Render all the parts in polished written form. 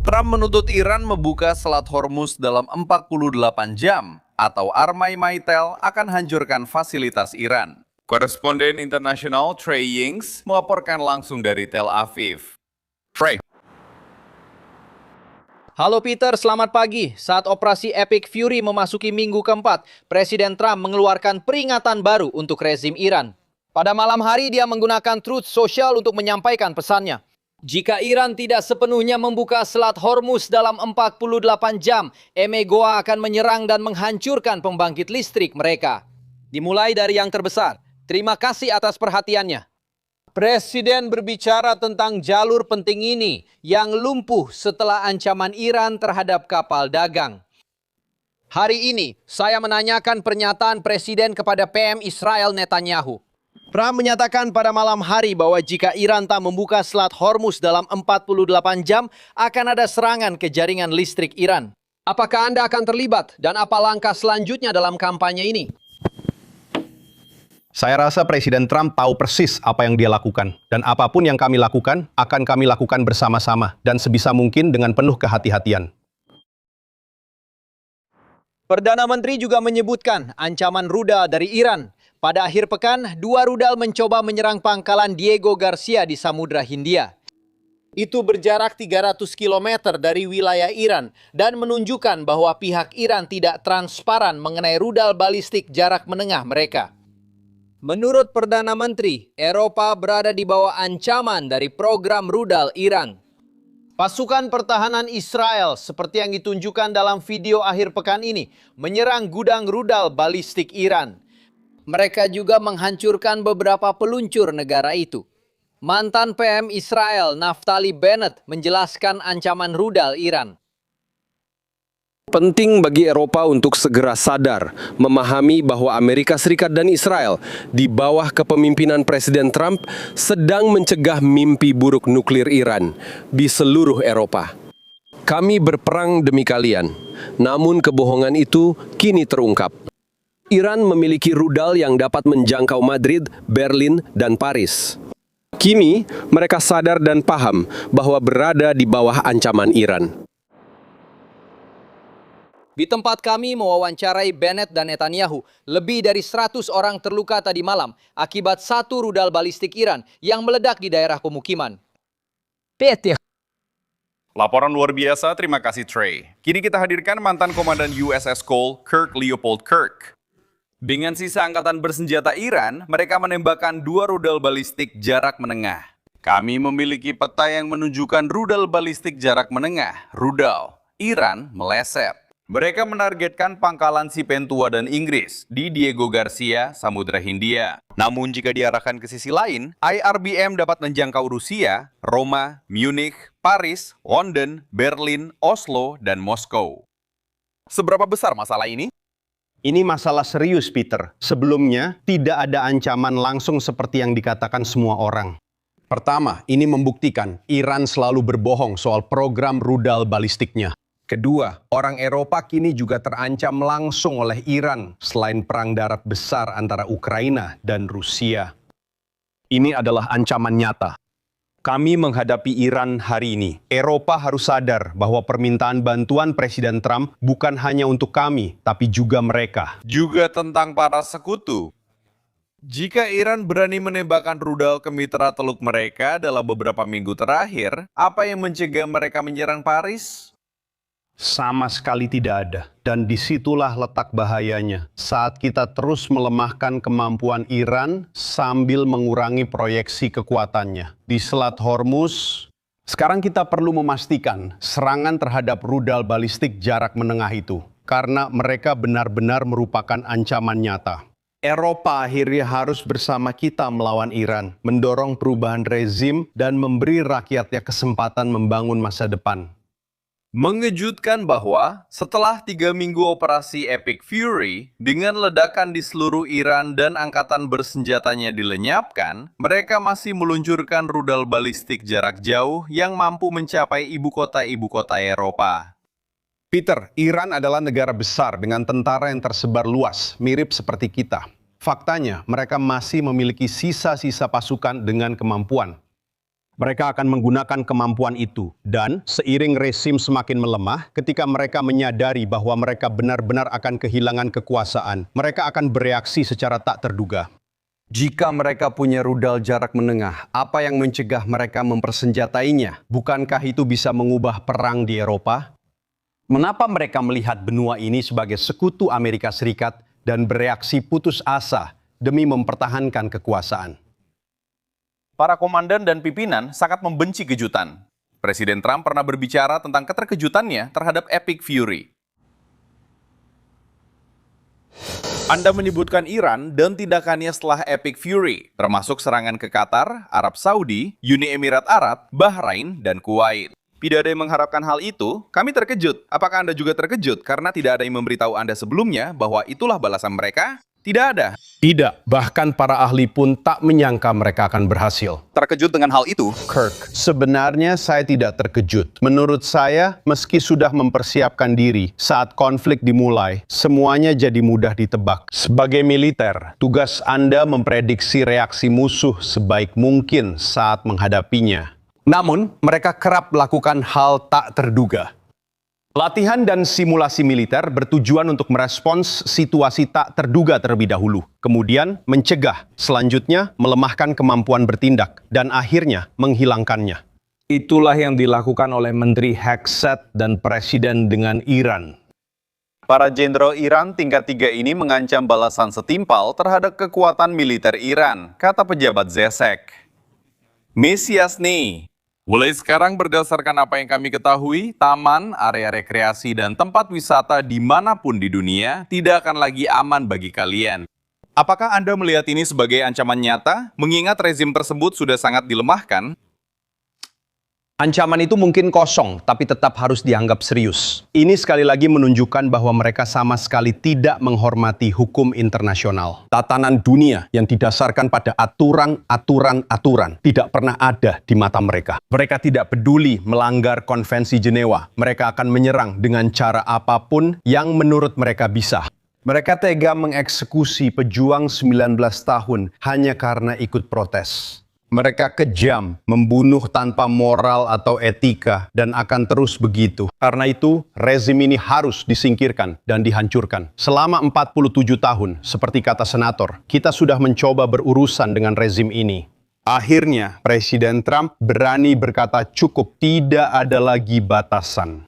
Trump menuntut Iran membuka Selat Hormuz dalam 48 jam, atau Armai Maitel akan hancurkan fasilitas Iran. Koresponden internasional Trey Yings melaporkan langsung dari Tel Aviv. Trey. Halo Peter, selamat pagi. Saat operasi Epic Fury memasuki minggu keempat, Presiden Trump mengeluarkan peringatan baru untuk rezim Iran. Pada malam hari dia menggunakan Truth Social untuk menyampaikan pesannya. Jika Iran tidak sepenuhnya membuka Selat Hormuz dalam 48 jam, Emegoa akan menyerang dan menghancurkan pembangkit listrik mereka. Dimulai dari yang terbesar. Terima kasih atas perhatiannya. Presiden berbicara tentang jalur penting ini yang lumpuh setelah ancaman Iran terhadap kapal dagang. Hari ini, saya menanyakan pernyataan Presiden kepada PM Israel Netanyahu. Trump menyatakan pada malam hari bahwa jika Iran tak membuka Selat Hormuz dalam 48 jam, akan ada serangan ke jaringan listrik Iran. Apakah Anda akan terlibat dan apa langkah selanjutnya dalam kampanye ini? Saya rasa Presiden Trump tahu persis apa yang dia lakukan. Dan apapun yang kami lakukan, akan kami lakukan bersama-sama dan sebisa mungkin dengan penuh kehati-hatian. Perdana Menteri juga menyebutkan ancaman rudal dari Iran. Pada akhir pekan, 2 rudal mencoba menyerang pangkalan Diego Garcia di Samudra Hindia. Itu berjarak 300 km dari wilayah Iran dan menunjukkan bahwa pihak Iran tidak transparan mengenai rudal balistik jarak menengah mereka. Menurut Perdana Menteri, Eropa berada di bawah ancaman dari program rudal Iran. Pasukan pertahanan Israel, seperti yang ditunjukkan dalam video akhir pekan ini, menyerang gudang rudal balistik Iran. Mereka juga menghancurkan beberapa peluncur negara itu. Mantan PM Israel, Naftali Bennett, menjelaskan ancaman rudal Iran. Penting bagi Eropa untuk segera sadar, memahami bahwa Amerika Serikat dan Israel di bawah kepemimpinan Presiden Trump sedang mencegah mimpi buruk nuklir Iran di seluruh Eropa. Kami berperang demi kalian, namun kebohongan itu kini terungkap. Iran memiliki rudal yang dapat menjangkau Madrid, Berlin, dan Paris. Kini, mereka sadar dan paham bahwa berada di bawah ancaman Iran. Di tempat kami mewawancarai Bennett dan Netanyahu, lebih dari 100 orang terluka tadi malam akibat satu rudal balistik Iran yang meledak di daerah pemukiman. Peter. Laporan luar biasa, terima kasih Trey. Kini kita hadirkan mantan Komandan USS Cole, Kirk Leopold Kirk. Dengan sisa angkatan bersenjata Iran, mereka menembakkan 2 rudal balistik jarak menengah. Kami memiliki peta yang menunjukkan rudal balistik jarak menengah, rudal. Iran meleset. Mereka menargetkan pangkalan Sipentua dan Inggris di Diego Garcia, Samudra Hindia. Namun jika diarahkan ke sisi lain, IRBM dapat menjangkau Rusia, Roma, Munich, Paris, London, Berlin, Oslo, dan Moskow. Seberapa besar masalah ini? Ini masalah serius, Peter. Sebelumnya, tidak ada ancaman langsung seperti yang dikatakan semua orang. Pertama, ini membuktikan Iran selalu berbohong soal program rudal balistiknya. Kedua, orang Eropa kini juga terancam langsung oleh Iran selain perang darat besar antara Ukraina dan Rusia. Ini adalah ancaman nyata. Kami menghadapi Iran hari ini. Eropa harus sadar bahwa permintaan bantuan Presiden Trump bukan hanya untuk kami, tapi juga mereka. Juga tentang para sekutu. Jika Iran berani menembakkan rudal ke mitra teluk mereka dalam beberapa minggu terakhir, apa yang mencegah mereka menyerang Paris? Sama sekali tidak ada. Dan disitulah letak bahayanya. Saat kita terus melemahkan kemampuan Iran sambil mengurangi proyeksi kekuatannya. Di Selat Hormuz, sekarang kita perlu memastikan serangan terhadap rudal balistik jarak menengah itu. Karena mereka benar-benar merupakan ancaman nyata. Eropa akhirnya harus bersama kita melawan Iran, mendorong perubahan rezim dan memberi rakyatnya kesempatan membangun masa depan. Mengejutkan bahwa setelah 3 minggu operasi Epic Fury, dengan ledakan di seluruh Iran dan angkatan bersenjatanya dilenyapkan, mereka masih meluncurkan rudal balistik jarak jauh yang mampu mencapai ibu kota Eropa. Peter, Iran adalah negara besar dengan tentara yang tersebar luas, mirip seperti kita. Faktanya, mereka masih memiliki sisa-sisa pasukan dengan kemampuan. Mereka akan menggunakan kemampuan itu. Dan seiring rezim semakin melemah, ketika mereka menyadari bahwa mereka benar-benar akan kehilangan kekuasaan, mereka akan bereaksi secara tak terduga. Jika mereka punya rudal jarak menengah, apa yang mencegah mereka mempersenjatainya? Bukankah itu bisa mengubah perang di Eropa? Mengapa mereka melihat benua ini sebagai sekutu Amerika Serikat dan bereaksi putus asa demi mempertahankan kekuasaan? Para komandan dan pimpinan sangat membenci kejutan. Presiden Trump pernah berbicara tentang keterkejutannya terhadap Epic Fury. Anda menyebutkan Iran dan tindakannya setelah Epic Fury, termasuk serangan ke Qatar, Arab Saudi, Uni Emirat Arab, Bahrain, dan Kuwait. Tidak ada yang mengharapkan hal itu, kami terkejut. Apakah Anda juga terkejut karena tidak ada yang memberitahu Anda sebelumnya bahwa itulah balasan mereka? Tidak ada. Tidak, bahkan para ahli pun tak menyangka mereka akan berhasil. Terkejut dengan hal itu? Kirk, sebenarnya saya tidak terkejut. Menurut saya, meski sudah mempersiapkan diri saat konflik dimulai, semuanya jadi mudah ditebak. Sebagai militer, tugas Anda memprediksi reaksi musuh sebaik mungkin saat menghadapinya. Namun, mereka kerap melakukan hal tak terduga. Latihan dan simulasi militer bertujuan untuk merespons situasi tak terduga terlebih dahulu, kemudian mencegah, selanjutnya melemahkan kemampuan bertindak, dan akhirnya menghilangkannya. Itulah yang dilakukan oleh Menteri Hegseth dan Presiden dengan Iran. Para jenderal Iran tingkat 3 ini mengancam balasan setimpal terhadap kekuatan militer Iran, kata pejabat Zesek. Miss Yasni, mulai sekarang berdasarkan apa yang kami ketahui, taman, area rekreasi, dan tempat wisata dimanapun di dunia tidak akan lagi aman bagi kalian. Apakah Anda melihat ini sebagai ancaman nyata, mengingat rezim tersebut sudah sangat dilemahkan? Ancaman itu mungkin kosong, tapi tetap harus dianggap serius. Ini sekali lagi menunjukkan bahwa mereka sama sekali tidak menghormati hukum internasional. Tatanan dunia yang didasarkan pada aturan tidak pernah ada di mata mereka. Mereka tidak peduli melanggar konvensi Jenewa. Mereka akan menyerang dengan cara apapun yang menurut mereka bisa. Mereka tega mengeksekusi pejuang 19 tahun hanya karena ikut protes. Mereka kejam, membunuh tanpa moral atau etika, dan akan terus begitu. Karena itu, rezim ini harus disingkirkan dan dihancurkan. Selama 47 tahun, seperti kata senator, kita sudah mencoba berurusan dengan rezim ini. Akhirnya, Presiden Trump berani berkata cukup, tidak ada lagi batasan.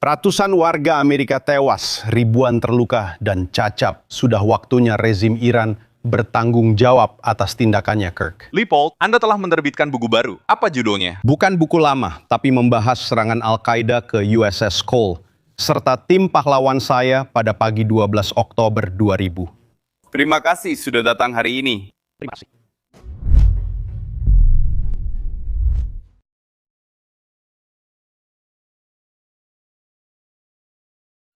Ratusan warga Amerika tewas, ribuan terluka dan cacat. Sudah waktunya rezim Iran bertanggung jawab atas tindakannya, Kirk. Lippold, Anda telah menerbitkan buku baru. Apa judulnya? Bukan buku lama, tapi membahas serangan Al-Qaeda ke USS Cole, serta tim pahlawan saya pada pagi 12 Oktober 2000. Terima kasih sudah datang hari ini. Terima kasih.